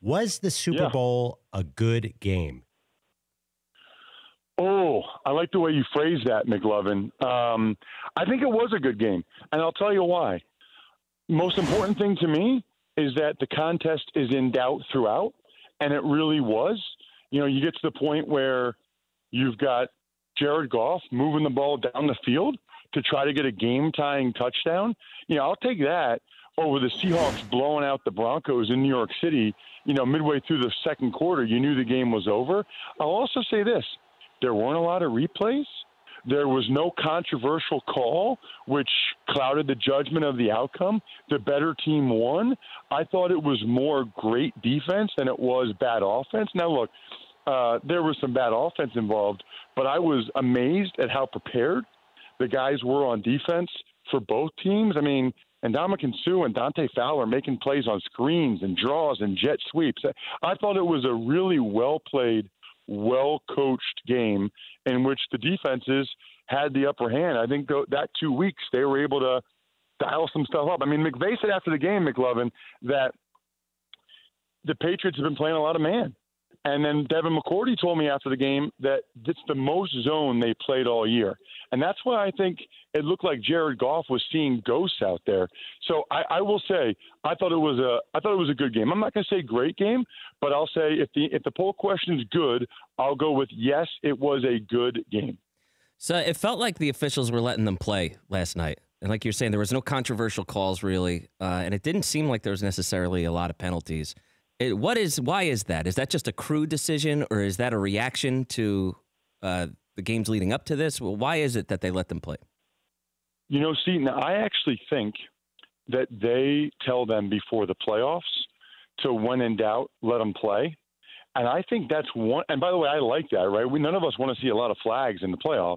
Was the Super Bowl a good game? Oh, I like the way you phrased that, McLovin. I think it was a good game, and I'll tell you why. Most important thing to me is that the contest is in doubt throughout, and it really was. You know, you get to the point where you've got Jared Goff moving the ball down the field to try to get a game-tying touchdown. You know, I'll take that over the Seahawks blowing out the Broncos in New York City, you know, midway through the second quarter. You knew the game was over. I'll also say this. There weren't a lot of replays. There was no controversial call, which clouded the judgment of the outcome. The better team won. I thought it was more great defense than it was bad offense. Now, look, there was some bad offense involved, but I was amazed at how prepared the guys were on defense for both teams. I mean, Ndamukong Suh and Dante Fowler making plays on screens and draws and jet sweeps. I thought it was a really well-played, well-coached game in which the defenses had the upper hand. I think that 2 weeks they were able to dial some stuff up. I mean, McVay said after the game, McLovin, that the Patriots have been playing a lot of man. And then Devin McCourty told me after the game that it's the most zone they played all year. And that's why I think it looked like Jared Goff was seeing ghosts out there. So I will say I thought it was a good game. I'm not going to say great game, but I'll say if the poll question is good, I'll go with yes, it was a good game. So it felt like the officials were letting them play last night. And like you're saying, there was no controversial calls really, and it didn't seem like there was necessarily a lot of penalties. Why is that? Is that just a crew decision, or is that a reaction to the games leading up to this? Well, why is it that they let them play? You know, Seton, I actually think that they tell them before the playoffs to, when in doubt, let them play. And I think that's one. And by the way, I like that, right? None of us want to see a lot of flags in the playoffs.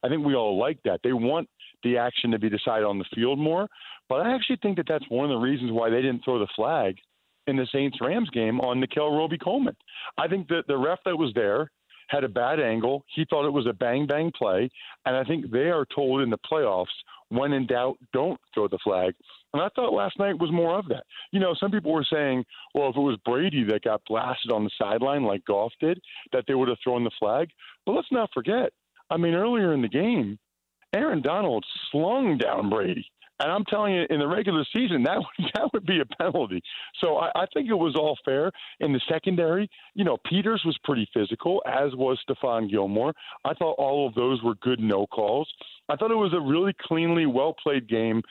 I think we all like that. They want the action to be decided on the field more. But I actually think that that's one of the reasons why they didn't throw the flag in the Saints-Rams game on Nickell Robey-Coleman. I think that the ref that was there had a bad angle. He thought it was a bang-bang play. And I think they are told in the playoffs, when in doubt, don't throw the flag. And I thought last night was more of that. You know, some people were saying, well, if it was Brady that got blasted on the sideline like Goff did, that they would have thrown the flag. But let's not forget, I mean, earlier in the game, Aaron Donald slung down Brady. And I'm telling you, in the regular season, that would be a penalty. So I think it was all fair. In the secondary, you know, Peters was pretty physical, as was Stephon Gilmore. I thought all of those were good no calls. I thought it was a really cleanly, well-played game.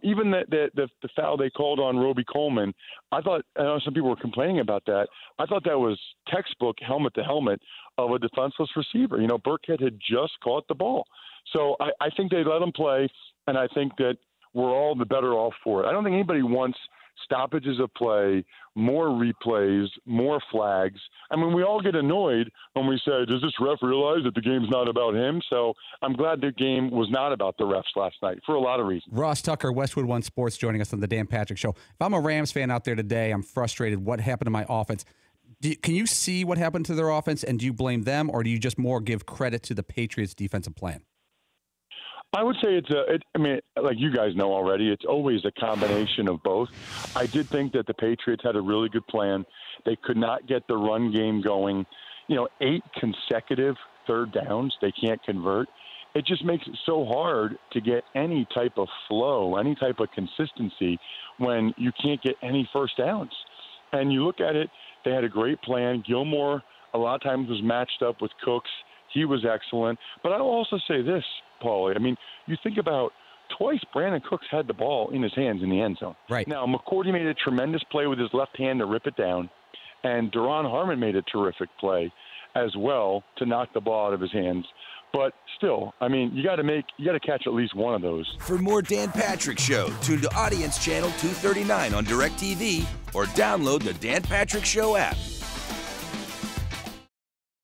Even the foul they called on Robey-Coleman, I know some people were complaining about that. I thought that was textbook helmet-to-helmet of a defenseless receiver. You know, Burkhead had just caught the ball. So I think they let him play, and I think that we're all the better off for it. I don't think anybody wants stoppages of play, more replays, more flags. I mean, we all get annoyed when we say, does this ref realize that the game's not about him? So I'm glad the game was not about the refs last night for a lot of reasons. Ross Tucker, Westwood One Sports, joining us on the Dan Patrick Show. If I'm a Rams fan out there today, I'm frustrated. What happened to my offense? Can you see what happened to their offense, and do you blame them, or do you just more give credit to the Patriots' defensive plan? I would say I mean, like you guys know already, it's always a combination of both. I did think that the Patriots had a really good plan. They could not get the run game going. You know, 8 consecutive third downs they can't convert. It just makes it so hard to get any type of flow, any type of consistency when you can't get any first downs. And you look at it, they had a great plan. Gilmore a lot of times was matched up with Cooks. He was excellent. But I will also say this, Paulie. I mean, you think about twice Brandon Cooks had the ball in his hands in the end zone. Right. Now, McCourty made a tremendous play with his left hand to rip it down, and Duron Harmon made a terrific play as well to knock the ball out of his hands. But still, I mean, you got to catch at least one of those. For more Dan Patrick Show, tune to Audience Channel 239 on DirecTV or download the Dan Patrick Show app.